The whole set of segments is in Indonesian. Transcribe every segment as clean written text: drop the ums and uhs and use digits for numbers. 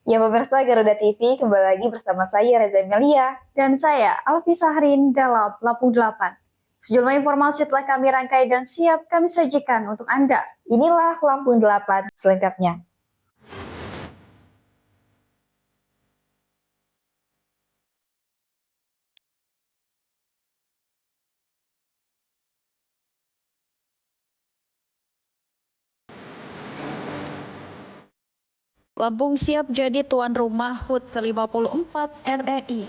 Ya pemirsa Garuda TV, kembali lagi bersama saya Reza Melia. Dan saya, Alfi Sahrin dalam Lampung 8. Sejumlah informasi telah kami rangkai dan siap kami sajikan untuk Anda. Inilah Lampung 8 selengkapnya. Lampung siap jadi tuan rumah HUT ke-54 RRI.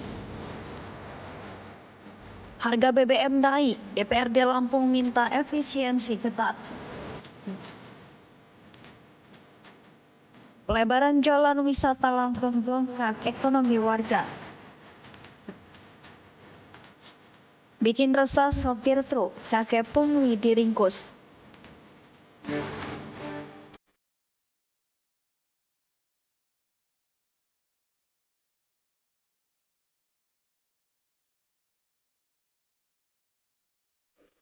Harga BBM naik, DPRD Lampung minta efisiensi ketat. Pelebaran jalan wisata Lampung dongkrak ekonomi warga. Bikin resah sopir truk, kakek pungli diringkus.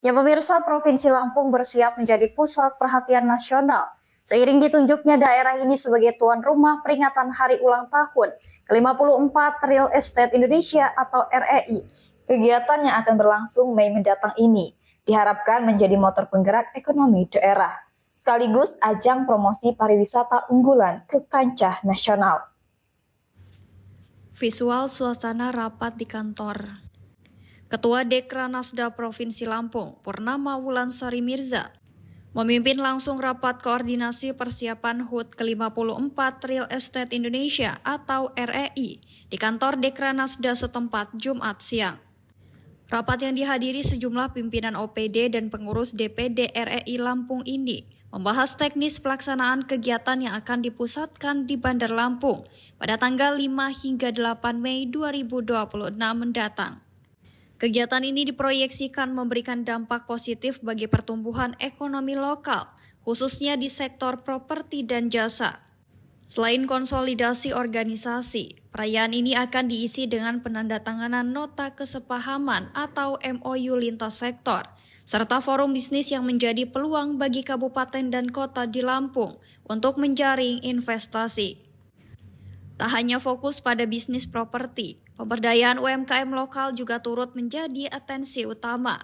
Ya pemirsa, Provinsi Lampung bersiap menjadi pusat perhatian nasional. Seiring ditunjuknya daerah ini sebagai tuan rumah peringatan Hari Ulang Tahun ke-54 Real Estate Indonesia atau REI. Kegiatan yang akan berlangsung Mei mendatang ini diharapkan menjadi motor penggerak ekonomi daerah, sekaligus ajang promosi pariwisata unggulan ke kancah nasional. Visual suasana rapat di kantor Ketua Dekranasda Provinsi Lampung, Purnama Wulansari Mirza, memimpin langsung rapat koordinasi persiapan HUT ke-54 Real Estate Indonesia atau REI di kantor Dekranasda setempat Jumat siang. Rapat yang dihadiri sejumlah pimpinan OPD dan pengurus DPD REI Lampung ini membahas teknis pelaksanaan kegiatan yang akan dipusatkan di Bandar Lampung pada tanggal 5 hingga 8 Mei 2026 mendatang. Kegiatan ini diproyeksikan memberikan dampak positif bagi pertumbuhan ekonomi lokal, khususnya di sektor properti dan jasa. Selain konsolidasi organisasi, perayaan ini akan diisi dengan penandatanganan nota kesepahaman atau MOU lintas sektor, serta forum bisnis yang menjadi peluang bagi kabupaten dan kota di Lampung untuk menjaring investasi. Tak hanya fokus pada bisnis properti, pemberdayaan UMKM lokal juga turut menjadi atensi utama.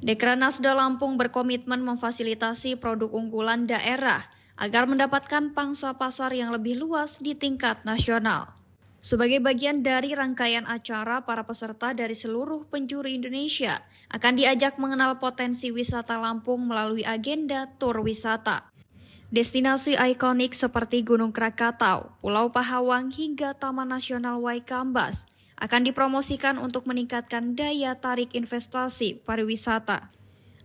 Dekranasda Lampung berkomitmen memfasilitasi produk unggulan daerah agar mendapatkan pangsa pasar yang lebih luas di tingkat nasional. Sebagai bagian dari rangkaian acara, para peserta dari seluruh penjuru Indonesia akan diajak mengenal potensi wisata Lampung melalui agenda tur wisata. Destinasi ikonik seperti Gunung Krakatau, Pulau Pahawang hingga Taman Nasional Waikambas akan dipromosikan untuk meningkatkan daya tarik investasi pariwisata.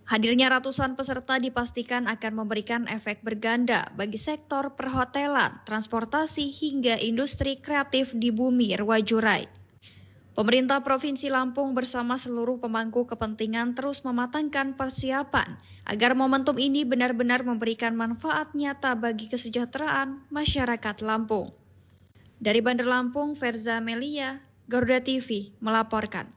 Hadirnya ratusan peserta dipastikan akan memberikan efek berganda bagi sektor perhotelan, transportasi hingga industri kreatif di bumi Ruwajurai. Pemerintah Provinsi Lampung bersama seluruh pemangku kepentingan terus mematangkan persiapan agar momentum ini benar-benar memberikan manfaat nyata bagi kesejahteraan masyarakat Lampung. Dari Bandar Lampung, Verza Melia, Garuda TV melaporkan.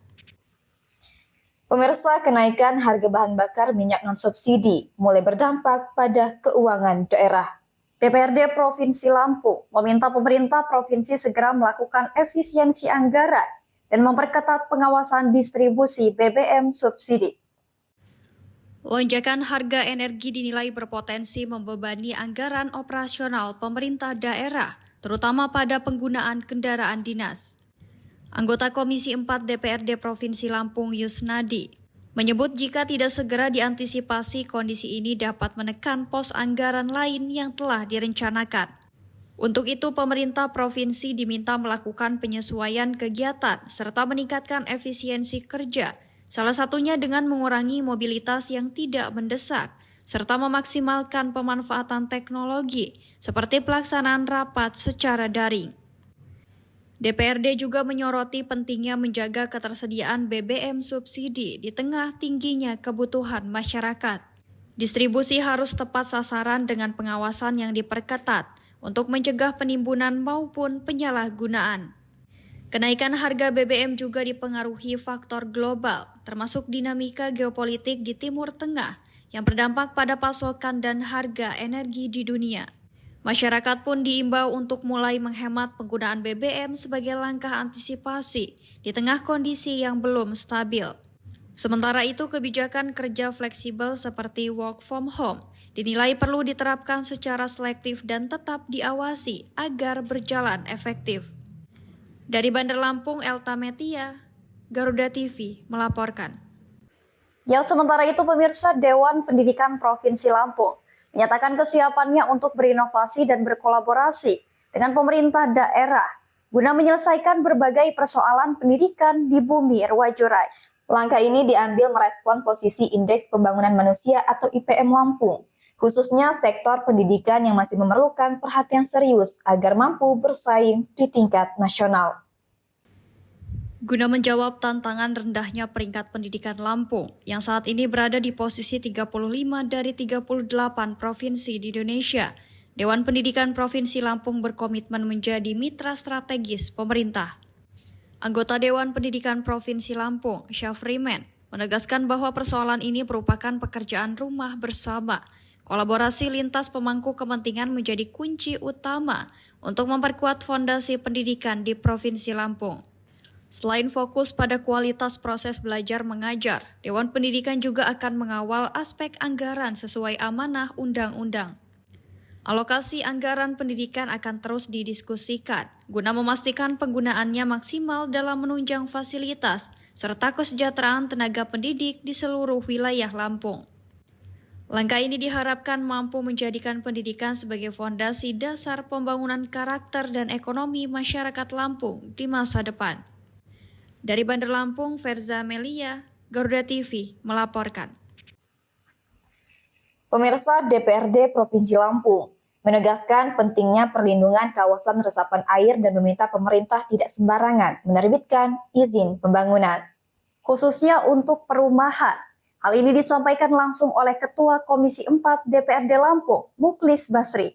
Pemirsa, kenaikan harga bahan bakar minyak non-subsidi mulai berdampak pada keuangan daerah. DPRD Provinsi Lampung meminta pemerintah provinsi segera melakukan efisiensi anggaran dan memperketat pengawasan distribusi BBM subsidi. Lonjakan harga energi dinilai berpotensi membebani anggaran operasional pemerintah daerah, terutama pada penggunaan kendaraan dinas. Anggota Komisi 4 DPRD Provinsi Lampung Yusnadi menyebut jika tidak segera diantisipasi, kondisi ini dapat menekan pos anggaran lain yang telah direncanakan. Untuk itu, pemerintah provinsi diminta melakukan penyesuaian kegiatan serta meningkatkan efisiensi kerja, salah satunya dengan mengurangi mobilitas yang tidak mendesak, serta memaksimalkan pemanfaatan teknologi seperti pelaksanaan rapat secara daring. DPRD juga menyoroti pentingnya menjaga ketersediaan BBM subsidi di tengah tingginya kebutuhan masyarakat. Distribusi harus tepat sasaran dengan pengawasan yang diperketat untuk mencegah penimbunan maupun penyalahgunaan. Kenaikan harga BBM juga dipengaruhi faktor global, termasuk dinamika geopolitik di Timur Tengah yang berdampak pada pasokan dan harga energi di dunia. Masyarakat pun diimbau untuk mulai menghemat penggunaan BBM sebagai langkah antisipasi di tengah kondisi yang belum stabil. Sementara itu, kebijakan kerja fleksibel seperti work from home dinilai perlu diterapkan secara selektif dan tetap diawasi agar berjalan efektif. Dari Bandar Lampung, Elta Metia, Garuda TV melaporkan. Yang sementara itu, pemirsa, Dewan Pendidikan Provinsi Lampung menyatakan kesiapannya untuk berinovasi dan berkolaborasi dengan pemerintah daerah guna menyelesaikan berbagai persoalan pendidikan di bumi Erwajurai. Langkah ini diambil merespon posisi Indeks Pembangunan Manusia atau IPM Lampung, khususnya sektor pendidikan yang masih memerlukan perhatian serius agar mampu bersaing di tingkat nasional. Guna menjawab tantangan rendahnya peringkat pendidikan Lampung yang saat ini berada di posisi 35 dari 38 provinsi di Indonesia, Dewan Pendidikan Provinsi Lampung berkomitmen menjadi mitra strategis pemerintah. Anggota Dewan Pendidikan Provinsi Lampung, Syafrimen, menegaskan bahwa persoalan ini merupakan pekerjaan rumah bersama. Kolaborasi lintas pemangku kepentingan menjadi kunci utama untuk memperkuat fondasi pendidikan di Provinsi Lampung. Selain fokus pada kualitas proses belajar mengajar, Dewan Pendidikan juga akan mengawal aspek anggaran sesuai amanah undang-undang. Alokasi anggaran pendidikan akan terus didiskusikan guna memastikan penggunaannya maksimal dalam menunjang fasilitas serta kesejahteraan tenaga pendidik di seluruh wilayah Lampung. Langkah ini diharapkan mampu menjadikan pendidikan sebagai fondasi dasar pembangunan karakter dan ekonomi masyarakat Lampung di masa depan. Dari Bandar Lampung, Verza Melia, Garuda TV melaporkan. Pemirsa, DPRD Provinsi Lampung menegaskan pentingnya perlindungan kawasan resapan air dan meminta pemerintah tidak sembarangan menerbitkan izin pembangunan, khususnya untuk perumahan. Hal ini disampaikan langsung oleh Ketua Komisi 4 DPRD Lampung, Muklis Basri.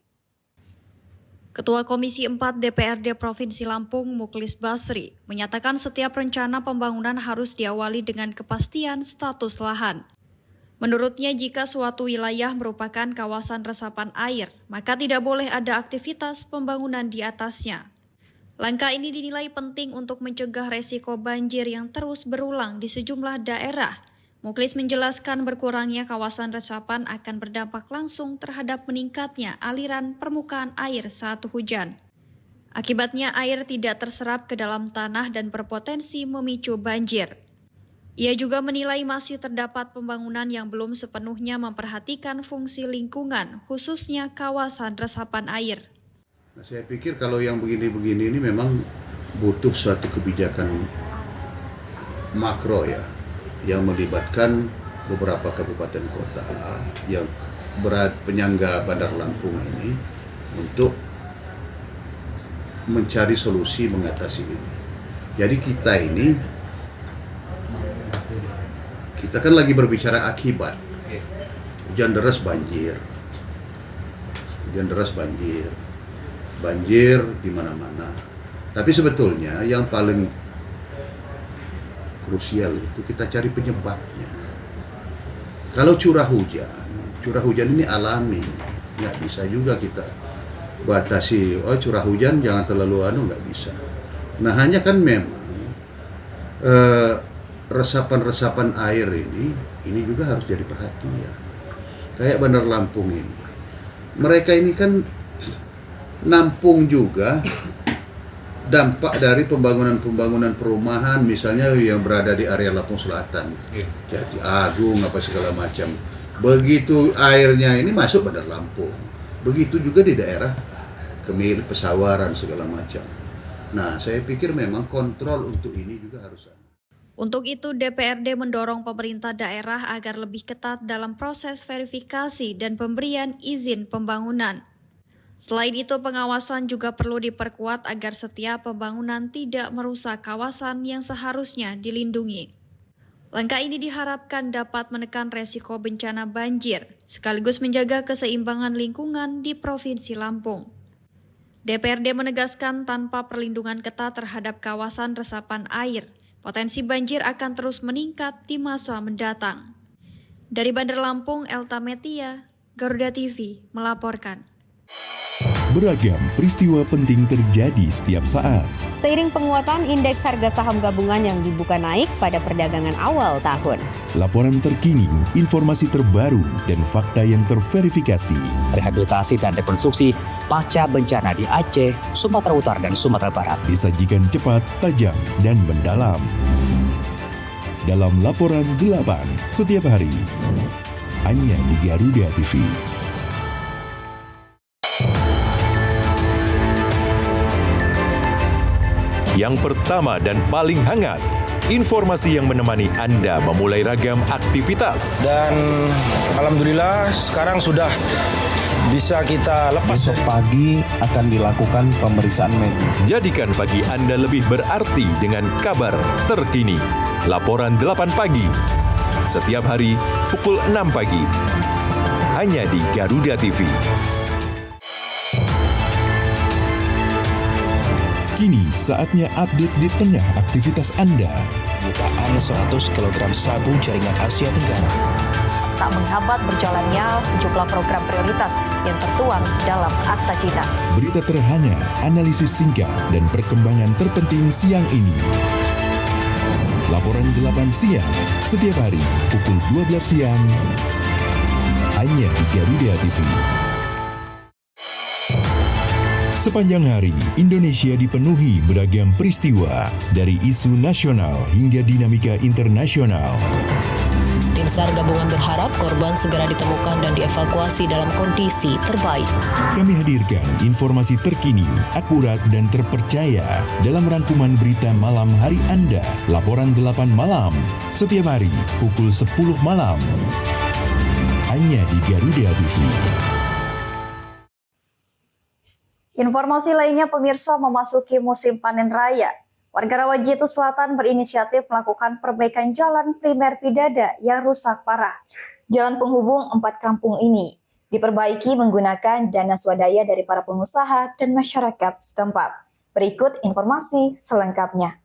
Ketua Komisi 4 DPRD Provinsi Lampung, Muklis Basri, menyatakan setiap rencana pembangunan harus diawali dengan kepastian status lahan. Menurutnya, jika suatu wilayah merupakan kawasan resapan air, maka tidak boleh ada aktivitas pembangunan di atasnya. Langkah ini dinilai penting untuk mencegah resiko banjir yang terus berulang di sejumlah daerah. Muklis menjelaskan berkurangnya kawasan resapan akan berdampak langsung terhadap meningkatnya aliran permukaan air saat hujan. Akibatnya air tidak terserap ke dalam tanah dan berpotensi memicu banjir. Ia juga menilai masih terdapat pembangunan yang belum sepenuhnya memperhatikan fungsi lingkungan, khususnya kawasan resapan air. Nah, saya pikir kalau yang begini-begini ini memang butuh suatu kebijakan makro ya, yang melibatkan beberapa kabupaten kota yang penyangga Bandar Lampung ini untuk mencari solusi mengatasi ini. Jadi kita kan lagi berbicara akibat hujan deras banjir, banjir di mana-mana. Tapi sebetulnya yang paling krusial itu kita cari penyebabnya. Kalau curah hujan ini alami, nggak bisa juga kita batasi. Oh, curah hujan jangan terlalu nggak bisa. Nah, hanya kan memang resapan-resapan air ini juga harus jadi perhatian. Kayak Bandar Lampung ini, mereka ini kan nampung juga dampak dari pembangunan perumahan, misalnya yang berada di area Lampung Selatan, Jati Agung apa segala macam. Begitu airnya ini masuk Bandar Lampung, begitu juga di daerah Kemil, Pesawaran segala macam. Nah, saya pikir memang kontrol untuk ini juga harus ada. Untuk itu, DPRD mendorong pemerintah daerah agar lebih ketat dalam proses verifikasi dan pemberian izin pembangunan. Selain itu, pengawasan juga perlu diperkuat agar setiap pembangunan tidak merusak kawasan yang seharusnya dilindungi. Langkah ini diharapkan dapat menekan resiko bencana banjir, sekaligus menjaga keseimbangan lingkungan di Provinsi Lampung. DPRD menegaskan tanpa perlindungan ketat terhadap kawasan resapan air, potensi banjir akan terus meningkat di masa mendatang. Dari Bandar Lampung, Elta Metia, Garuda TV melaporkan. Beragam peristiwa penting terjadi setiap saat. Seiring penguatan indeks harga saham gabungan yang dibuka naik pada perdagangan awal tahun. Laporan terkini, informasi terbaru, dan fakta yang terverifikasi. Rehabilitasi dan rekonstruksi pasca bencana di Aceh, Sumatera Utara, dan Sumatera Barat. Disajikan cepat, tajam, dan mendalam. Dalam Laporan 8 setiap hari, hanya di Garuda TV. Yang pertama dan paling hangat, informasi yang menemani Anda memulai ragam aktivitas. Dan alhamdulillah sekarang sudah bisa kita lepas. Besok pagi akan dilakukan pemeriksaan medis. Jadikan pagi Anda lebih berarti dengan kabar terkini. Laporan 8 pagi. Setiap hari pukul 6 pagi. Hanya di Garuda TV. Kini saatnya update di tengah aktivitas Anda. Bukaan 100 kg sabu jaringan Asia Tenggara. Tak menghambat berjalannya sejumlah program prioritas yang tertuang dalam Asta Cita. Berita terhangat, analisis singkat, dan perkembangan terpenting siang ini. Laporan 8 siang, setiap hari pukul 12 siang, hanya di Garuda TV. Sepanjang hari, Indonesia dipenuhi beragam peristiwa, dari isu nasional hingga dinamika internasional. Tim SAR gabungan berharap korban segera ditemukan dan dievakuasi dalam kondisi terbaik. Kami hadirkan informasi terkini, akurat, dan terpercaya dalam rangkuman berita malam hari Anda. Laporan 8 malam, setiap hari pukul 10 malam. Hanya di Garuda TV. Informasi lainnya, pemirsa, memasuki musim panen raya. Warga Rawajitu Selatan berinisiatif melakukan perbaikan jalan primer Pidada yang rusak parah. Jalan penghubung 4 kampung ini diperbaiki menggunakan dana swadaya dari para pengusaha dan masyarakat setempat. Berikut informasi selengkapnya.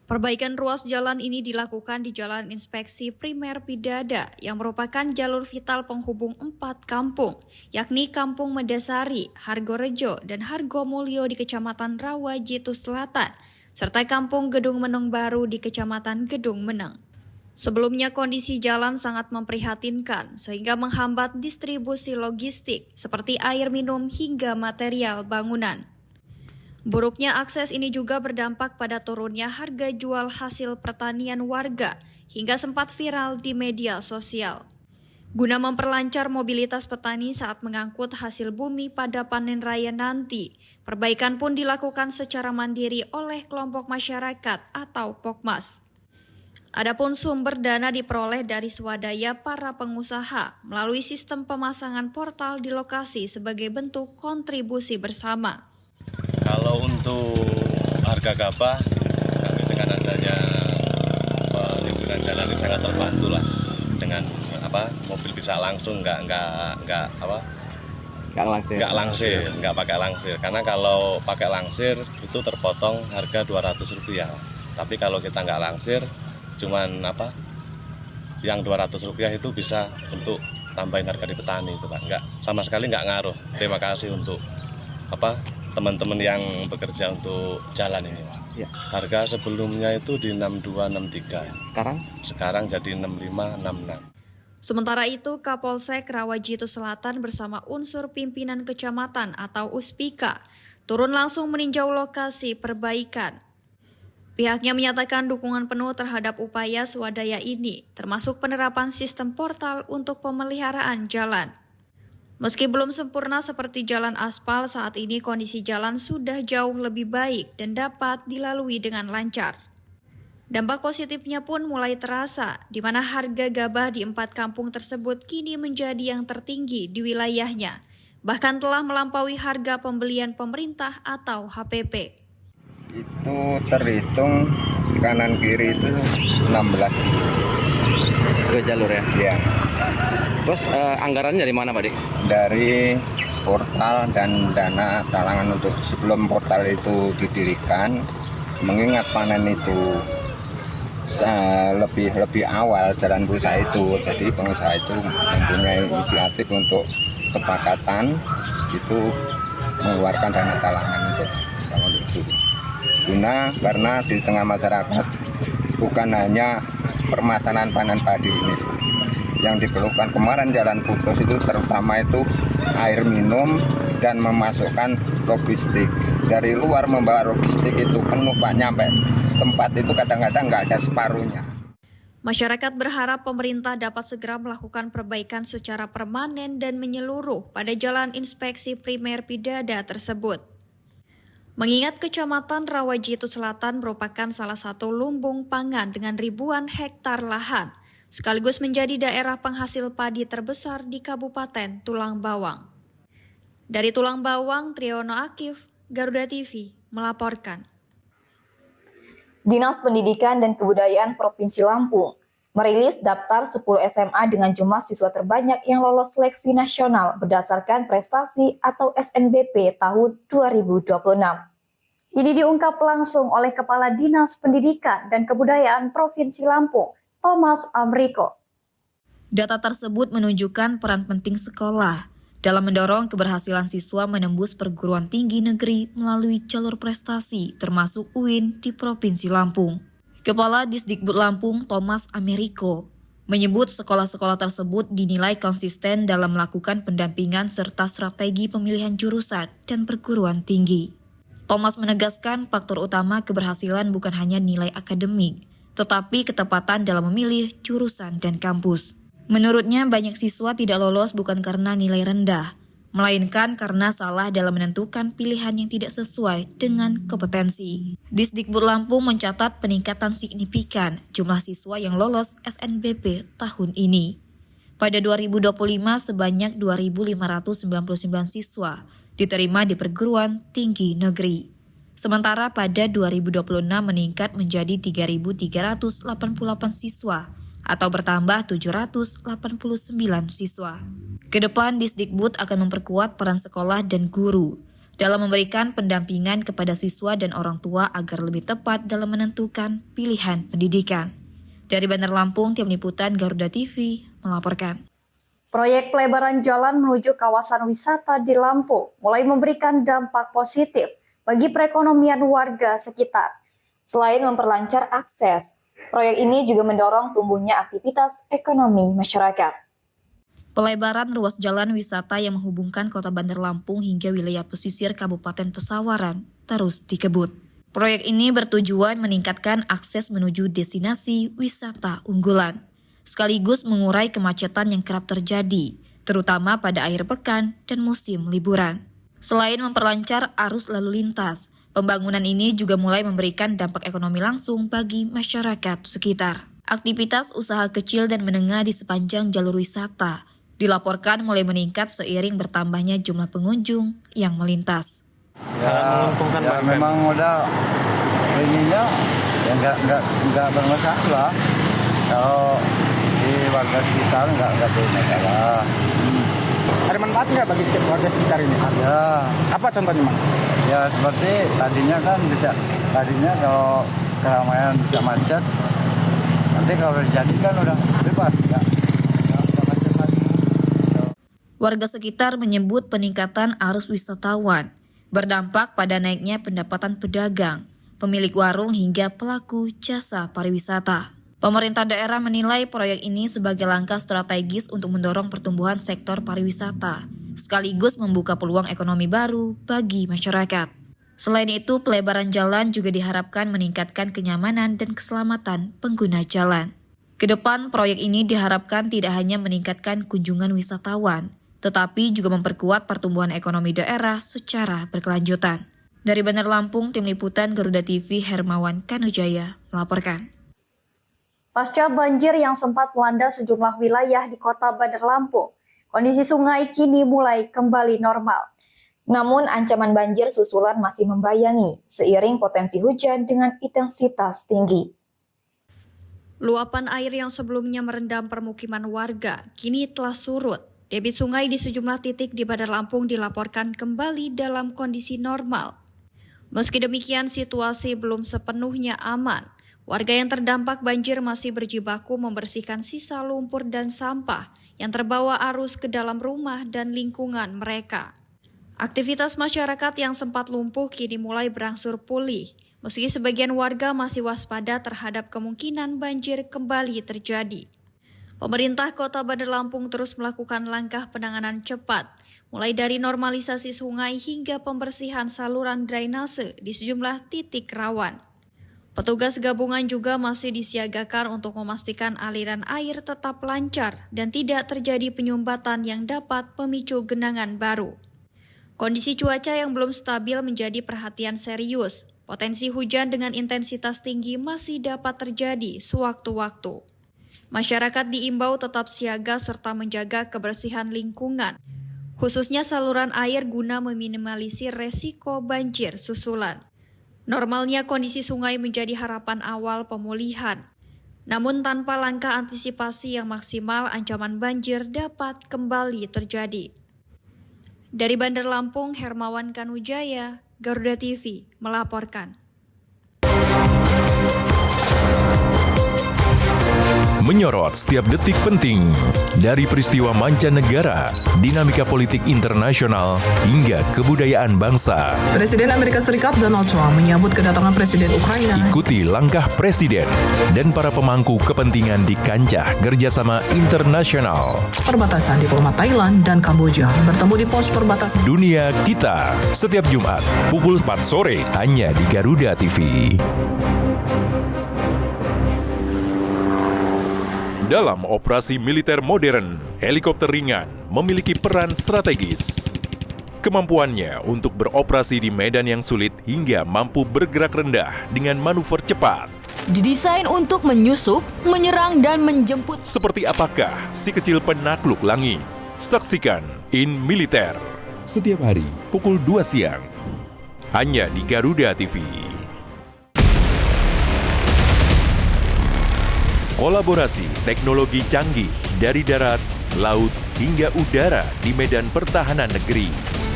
Perbaikan ruas jalan ini dilakukan di Jalan Inspeksi Primer Pidada yang merupakan jalur vital penghubung 4 kampung, yakni Kampung Medasari, Hargorejo, dan Hargomulyo di Kecamatan Rawajitu Selatan, serta Kampung Gedung Meneng Baru di Kecamatan Gedung Meneng. Sebelumnya kondisi jalan sangat memprihatinkan sehingga menghambat distribusi logistik seperti air minum hingga material bangunan. Buruknya akses ini juga berdampak pada turunnya harga jual hasil pertanian warga hingga sempat viral di media sosial. Guna memperlancar mobilitas petani saat mengangkut hasil bumi pada panen raya nanti, perbaikan pun dilakukan secara mandiri oleh kelompok masyarakat atau Pokmas. Adapun sumber dana diperoleh dari swadaya para pengusaha melalui sistem pemasangan portal di lokasi sebagai bentuk kontribusi bersama. Kalau untuk harga gabah, kami dengan adanya penimbunan jalan ini sangat terbantu lah, dengan mobil bisa langsung nggak pakai langsir. Karena kalau pakai langsir itu terpotong harga Rp200. Tapi kalau kita nggak langsir, cuman yang Rp200 itu bisa untuk tambahin harga di petani itu Pak. Nggak, sama sekali nggak ngaruh. Terima kasih untuk teman-teman yang bekerja untuk jalan ini. Ya. Harga sebelumnya itu di 6263. Sekarang jadi 6566. Sementara itu, Kapolsek Rawajitu Selatan bersama unsur pimpinan kecamatan atau Uspika turun langsung meninjau lokasi perbaikan. Pihaknya menyatakan dukungan penuh terhadap upaya swadaya ini, termasuk penerapan sistem portal untuk pemeliharaan jalan. Meski belum sempurna seperti jalan aspal, saat ini kondisi jalan sudah jauh lebih baik dan dapat dilalui dengan lancar. Dampak positifnya pun mulai terasa, di mana harga gabah di 4 kampung tersebut kini menjadi yang tertinggi di wilayahnya, bahkan telah melampaui harga pembelian pemerintah atau HPP. Itu terhitung kanan kiri itu 16.000 ke jalur ya? Iya. Terus anggarannya dari mana Pak Dik? Dari portal dan dana talangan untuk sebelum portal itu didirikan, mengingat panen itu lebih awal jalan berusaha itu, jadi pengusaha itu mempunyai inisiatif untuk sepakatan itu mengeluarkan dana talangan untuk bangun itu. Karena di tengah masyarakat bukan hanya permasalahan panen padi ini. Yang diperlukan kemarin jalan putus itu terutama itu air minum dan memasukkan logistik. Dari luar membawa logistik itu penuh Pak, nyampe tempat itu kadang-kadang nggak ada separuhnya. Masyarakat berharap pemerintah dapat segera melakukan perbaikan secara permanen dan menyeluruh pada jalan inspeksi primer Pidada tersebut. Mengingat Kecamatan Rawajitu Selatan merupakan salah satu lumbung pangan dengan ribuan hektar lahan, sekaligus menjadi daerah penghasil padi terbesar di Kabupaten Tulang Bawang. Dari Tulang Bawang, Triyono Akif, Garuda TV, melaporkan. Dinas Pendidikan dan Kebudayaan Provinsi Lampung merilis daftar 10 SMA dengan jumlah siswa terbanyak yang lolos seleksi nasional berdasarkan prestasi atau SNBP tahun 2026. Ini diungkap langsung oleh Kepala Dinas Pendidikan dan Kebudayaan Provinsi Lampung, Thomas Amriko. Data tersebut menunjukkan peran penting sekolah dalam mendorong keberhasilan siswa menembus perguruan tinggi negeri melalui jalur prestasi termasuk UIN di Provinsi Lampung. Kepala Disdikbud Lampung, Thomas Amriko, menyebut sekolah-sekolah tersebut dinilai konsisten dalam melakukan pendampingan serta strategi pemilihan jurusan dan perguruan tinggi. Thomas menegaskan faktor utama keberhasilan bukan hanya nilai akademik, tetapi ketepatan dalam memilih jurusan dan kampus. Menurutnya, banyak siswa tidak lolos bukan karena nilai rendah, melainkan karena salah dalam menentukan pilihan yang tidak sesuai dengan kompetensi. Disdikbud Lampung mencatat peningkatan signifikan jumlah siswa yang lolos SNBP tahun ini. Pada 2025, sebanyak 2.599 siswa diterima di perguruan tinggi negeri. Sementara pada 2026 meningkat menjadi 3.388 siswa, atau bertambah 789 siswa. Kedepan, Disdikbud akan memperkuat peran sekolah dan guru dalam memberikan pendampingan kepada siswa dan orang tua agar lebih tepat dalam menentukan pilihan pendidikan. Dari Bandar Lampung, Tim Liputan Garuda TV melaporkan. Proyek pelebaran jalan menuju kawasan wisata di Lampung mulai memberikan dampak positif bagi perekonomian warga sekitar. Selain memperlancar akses, proyek ini juga mendorong tumbuhnya aktivitas ekonomi masyarakat. Pelebaran ruas jalan wisata yang menghubungkan Kota Bandar Lampung hingga wilayah pesisir Kabupaten Pesawaran terus dikebut. Proyek ini bertujuan meningkatkan akses menuju destinasi wisata unggulan, sekaligus mengurai kemacetan yang kerap terjadi, terutama pada akhir pekan dan musim liburan. Selain memperlancar arus lalu lintas, pembangunan ini juga mulai memberikan dampak ekonomi langsung bagi masyarakat sekitar. Aktivitas usaha kecil dan menengah di sepanjang jalur wisata dilaporkan mulai meningkat seiring bertambahnya jumlah pengunjung yang melintas. Ya memang udah ininya ya nggak bermasalah lah. Kalau di warga sekitar nggak bermasalah. Ada manfaat nggak bagi warga sekitar ini? Ada. Apa contohnya, Mang? Ya seperti tadinya kan tadinya kalau keramaian bisa macet, nanti kalau jadi kan udah bebas ya. Macet lagi. Warga sekitar menyebut peningkatan arus wisatawan berdampak pada naiknya pendapatan pedagang, pemilik warung hingga pelaku jasa pariwisata. Pemerintah daerah menilai proyek ini sebagai langkah strategis untuk mendorong pertumbuhan sektor pariwisata, sekaligus membuka peluang ekonomi baru bagi masyarakat. Selain itu, pelebaran jalan juga diharapkan meningkatkan kenyamanan dan keselamatan pengguna jalan. Kedepan, proyek ini diharapkan tidak hanya meningkatkan kunjungan wisatawan, tetapi juga memperkuat pertumbuhan ekonomi daerah secara berkelanjutan. Dari Bandar Lampung, Tim Liputan Garuda TV Hermawan Kanujaya melaporkan. Pasca banjir yang sempat melanda sejumlah wilayah di Kota Bandar Lampung, kondisi sungai kini mulai kembali normal. Namun ancaman banjir susulan masih membayangi seiring potensi hujan dengan intensitas tinggi. Luapan air yang sebelumnya merendam permukiman warga kini telah surut. Debit sungai di sejumlah titik di Bandar Lampung dilaporkan kembali dalam kondisi normal. Meski demikian, situasi belum sepenuhnya aman. Warga yang terdampak banjir masih berjibaku membersihkan sisa lumpur dan sampah yang terbawa arus ke dalam rumah dan lingkungan mereka. Aktivitas masyarakat yang sempat lumpuh kini mulai berangsur pulih, meski sebagian warga masih waspada terhadap kemungkinan banjir kembali terjadi. Pemerintah Kota Bandar Lampung terus melakukan langkah penanganan cepat, mulai dari normalisasi sungai hingga pembersihan saluran drainase di sejumlah titik rawan. Petugas gabungan juga masih disiagakan untuk memastikan aliran air tetap lancar dan tidak terjadi penyumbatan yang dapat memicu genangan baru. Kondisi cuaca yang belum stabil menjadi perhatian serius. Potensi hujan dengan intensitas tinggi masih dapat terjadi sewaktu-waktu. Masyarakat diimbau tetap siaga serta menjaga kebersihan lingkungan, khususnya saluran air guna meminimalisir resiko banjir susulan. Normalnya kondisi sungai menjadi harapan awal pemulihan. Namun tanpa langkah antisipasi yang maksimal, ancaman banjir dapat kembali terjadi. Dari Bandar Lampung, Hermawan Kanujaya, Garuda TV melaporkan. Menyorot setiap detik penting dari peristiwa mancanegara, dinamika politik internasional, hingga kebudayaan bangsa. Presiden Amerika Serikat Donald Trump menyambut kedatangan Presiden Ukraina. Ikuti langkah Presiden dan para pemangku kepentingan di kancah kerjasama internasional. Perbatasan diplomat Thailand dan Kamboja bertemu di pos perbatasan. Dunia Kita, setiap Jumat pukul 4 sore hanya di Garuda TV. Dalam operasi militer modern, helikopter ringan memiliki peran strategis. Kemampuannya untuk beroperasi di medan yang sulit hingga mampu bergerak rendah dengan manuver cepat. Didesain untuk menyusup, menyerang, dan menjemput. Seperti apakah si kecil penakluk langit? Saksikan In Militer setiap hari pukul 2 siang. Hanya di Garuda TV. Kolaborasi teknologi canggih dari darat, laut, hingga udara di medan pertahanan negeri.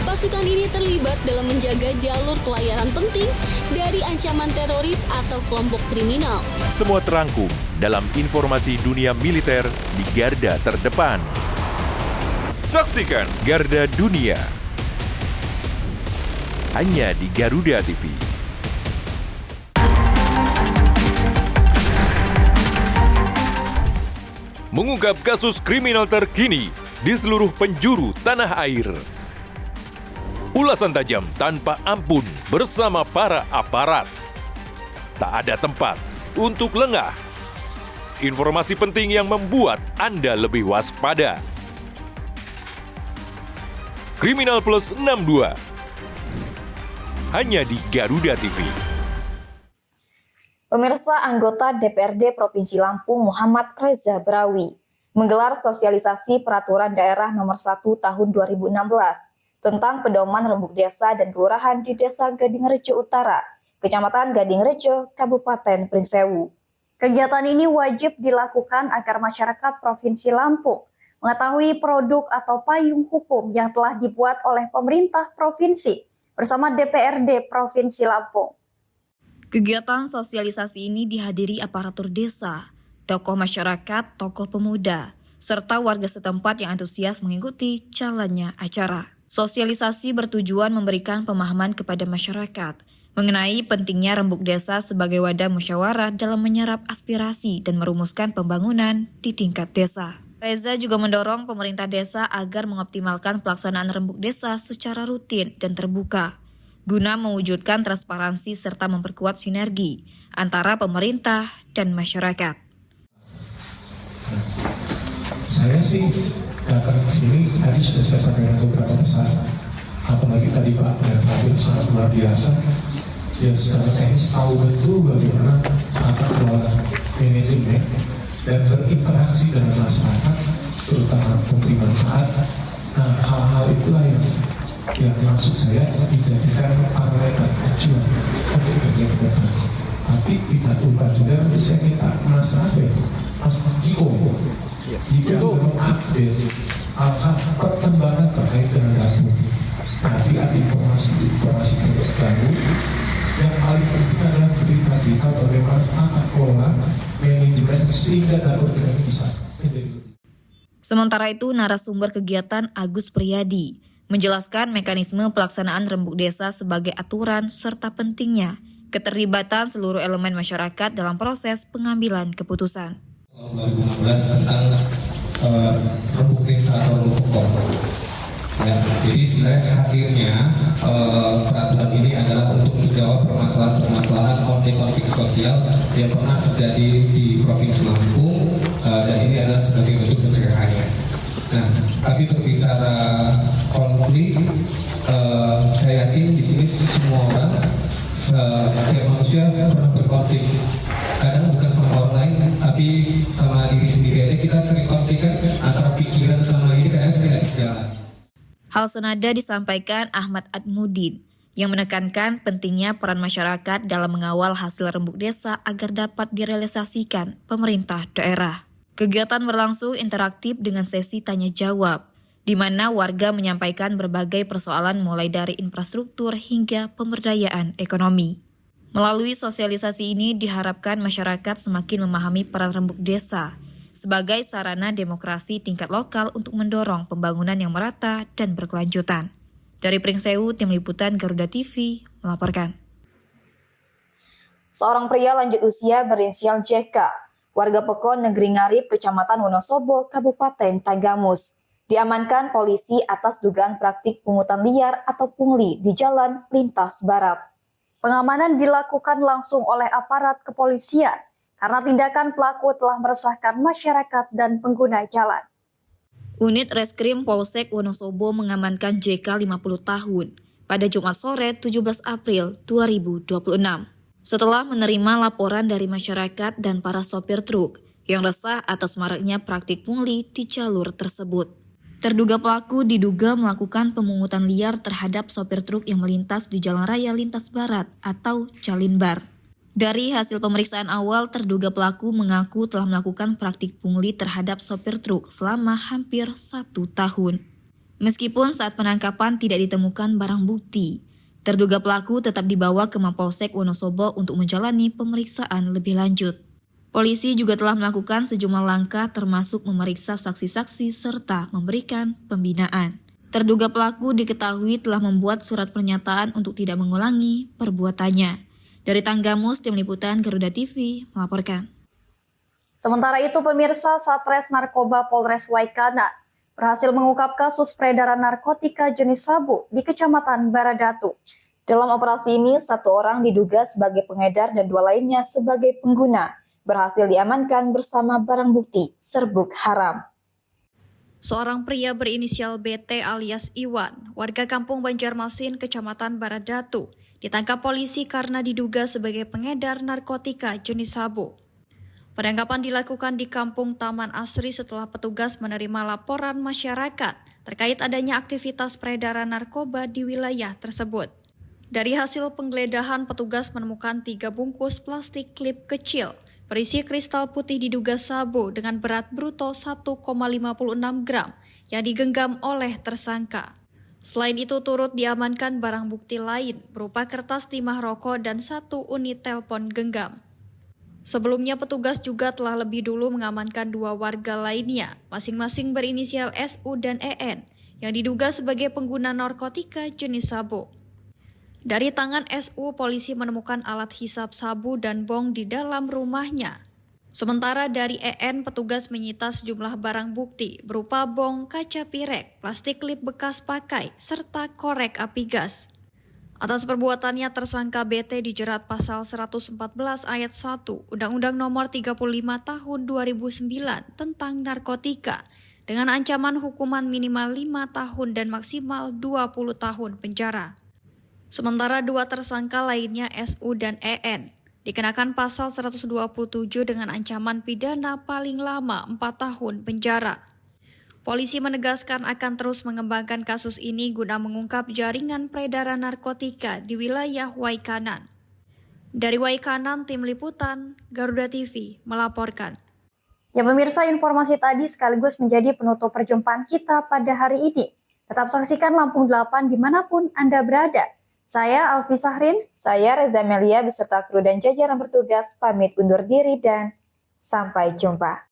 Pasukan ini terlibat dalam menjaga jalur pelayaran penting dari ancaman teroris atau kelompok kriminal. Semua terangkum dalam informasi dunia militer di garda terdepan. Saksikan Garda Dunia hanya di Garuda TV. Mengungkap kasus kriminal terkini di seluruh penjuru tanah air. Ulasan tajam tanpa ampun bersama para aparat. Tak ada tempat untuk lengah. Informasi penting yang membuat Anda lebih waspada. Kriminal Plus 62 hanya di Garuda TV. Pemirsa, anggota DPRD Provinsi Lampung Muhammad Reza Brawi menggelar sosialisasi Peraturan Daerah Nomor 1 Tahun 2016 tentang pedoman rembuk desa dan kelurahan di Desa Gading Rejo Utara, Kecamatan Gading Rejo, Kabupaten Pringsewu. Kegiatan ini wajib dilakukan agar masyarakat Provinsi Lampung mengetahui produk atau payung hukum yang telah dibuat oleh pemerintah provinsi bersama DPRD Provinsi Lampung. Kegiatan sosialisasi ini dihadiri aparatur desa, tokoh masyarakat, tokoh pemuda, serta warga setempat yang antusias mengikuti jalannya acara. Sosialisasi bertujuan memberikan pemahaman kepada masyarakat mengenai pentingnya rembuk desa sebagai wadah musyawarah dalam menyerap aspirasi dan merumuskan pembangunan di tingkat desa. Reza juga mendorong pemerintah desa agar mengoptimalkan pelaksanaan rembuk desa secara rutin dan terbuka, guna mewujudkan transparansi serta memperkuat sinergi antara pemerintah dan masyarakat. Saya sih datang ke sini, tadi sudah saya sampaikan beberapa pesan, apalagi tadi Pak yang terakhir sangat luar biasa. Dia secara teknis tahu betul bagaimana tata kelola manajemen dan berinteraksi dengan masyarakat, terutama pemberi manfaat. Nah, hal-hal itulah yang maksud saya dijadikan parameter acuan untuk kerja ke depan. Tapi kita lupa juga nanti saya minta Mas Abel, Mas Jiko, jika mengupdate hal-hal perkembangan terkait dengan dapur. Tadi ada informasi terbaru yang paling penting adalah berita bagaimana tata kelola manajemen sehingga dapur kita bisa menjadi. Sementara itu, narasumber kegiatan Agus Priyadi menjelaskan mekanisme pelaksanaan rembuk desa sebagai aturan serta pentingnya keterlibatan seluruh elemen masyarakat dalam proses pengambilan keputusan. 2016 tentang rembuk desa atau rembuk pokok. Ya, jadi sebenarnya hadirnya peraturan ini adalah untuk menjawab permasalahan-permasalahan konflik sosial yang pernah terjadi di Provinsi Lampung dan ini adalah sebagai bentuk pencegahannya. Nah, tapi berbicara konflik, saya yakin di sini semua orang, setiap manusia pernah berkonflik. Kadang bukan sama orang lain, tapi sama diri sendiri aja kita sering konflik kan, antara pikiran sama diri kadang sering nggak sejalan. Hal senada disampaikan Ahmad Admudin yang menekankan pentingnya peran masyarakat dalam mengawal hasil rembuk desa agar dapat direalisasikan pemerintah daerah. Kegiatan berlangsung interaktif dengan sesi tanya-jawab, di mana warga menyampaikan berbagai persoalan mulai dari infrastruktur hingga pemberdayaan ekonomi. Melalui sosialisasi ini diharapkan masyarakat semakin memahami peran rembuk desa sebagai sarana demokrasi tingkat lokal untuk mendorong pembangunan yang merata dan berkelanjutan. Dari Pringsewu, Tim Liputan Garuda TV melaporkan. Seorang pria lanjut usia berinisial JK, warga Pekon Negeri Ngarip, Kecamatan Wonosobo, Kabupaten Tanggamus, diamankan polisi atas dugaan praktik pungutan liar atau pungli di Jalan Lintas Barat. Pengamanan dilakukan langsung oleh aparat kepolisian karena tindakan pelaku telah meresahkan masyarakat dan pengguna jalan. Unit Reskrim Polsek Wonosobo mengamankan JK 50 tahun pada Jumat sore 17 April 2026. Setelah menerima laporan dari masyarakat dan para sopir truk yang resah atas maraknya praktik pungli di jalur tersebut. Terduga pelaku diduga melakukan pemungutan liar terhadap sopir truk yang melintas di Jalan Raya Lintas Barat atau Jalinbar. Dari hasil pemeriksaan awal, terduga pelaku mengaku telah melakukan praktik pungli terhadap sopir truk selama hampir 1 tahun. Meskipun saat penangkapan tidak ditemukan barang bukti, terduga pelaku tetap dibawa ke Mapolsek Wonosobo untuk menjalani pemeriksaan lebih lanjut. Polisi juga telah melakukan sejumlah langkah termasuk memeriksa saksi-saksi serta memberikan pembinaan. Terduga pelaku diketahui telah membuat surat pernyataan untuk tidak mengulangi perbuatannya. Dari Tanggamus, Tim Liputan Garuda TV melaporkan. Sementara itu, pemirsa, Satres Narkoba Polres Waikana berhasil mengungkap kasus peredaran narkotika jenis sabu di Kecamatan Baradatu. Dalam operasi ini, 1 orang diduga sebagai pengedar dan 2 lainnya sebagai pengguna berhasil diamankan bersama barang bukti serbuk haram. Seorang pria berinisial BT alias Iwan, warga kampung Banjarmasin, Kecamatan Baradatu, ditangkap polisi karena diduga sebagai pengedar narkotika jenis sabu. Penangkapan dilakukan di Kampung Taman Asri setelah petugas menerima laporan masyarakat terkait adanya aktivitas peredaran narkoba di wilayah tersebut. Dari hasil penggeledahan, petugas menemukan 3 bungkus plastik klip kecil berisi kristal putih diduga sabu dengan berat bruto 1,56 gram yang digenggam oleh tersangka. Selain itu turut diamankan barang bukti lain berupa kertas timah rokok dan 1 unit telepon genggam. Sebelumnya petugas juga telah lebih dulu mengamankan 2 warga lainnya, masing-masing berinisial SU dan EN, yang diduga sebagai pengguna narkotika jenis sabu. Dari tangan SU, polisi menemukan alat hisap sabu dan bong di dalam rumahnya. Sementara dari EN, petugas menyita sejumlah barang bukti berupa bong, kaca pirek, plastik klip bekas pakai, serta korek api gas. Atas perbuatannya, tersangka BT dijerat pasal 114 ayat 1 Undang-Undang Nomor 35 Tahun 2009 tentang narkotika dengan ancaman hukuman minimal 5 tahun dan maksimal 20 tahun penjara. Sementara 2 tersangka lainnya SU dan EN dikenakan pasal 127 dengan ancaman pidana paling lama 4 tahun penjara. Polisi menegaskan akan terus mengembangkan kasus ini guna mengungkap jaringan peredaran narkotika di wilayah Waikanan. Dari Waikanan, Tim Liputan Garuda TV melaporkan. Ya pemirsa, informasi tadi sekaligus menjadi penutup perjumpaan kita pada hari ini. Tetap saksikan Lampung 8 dimanapun Anda berada. Saya Alfi Sahrin, saya Reza Melia beserta kru dan jajaran bertugas pamit undur diri dan sampai jumpa.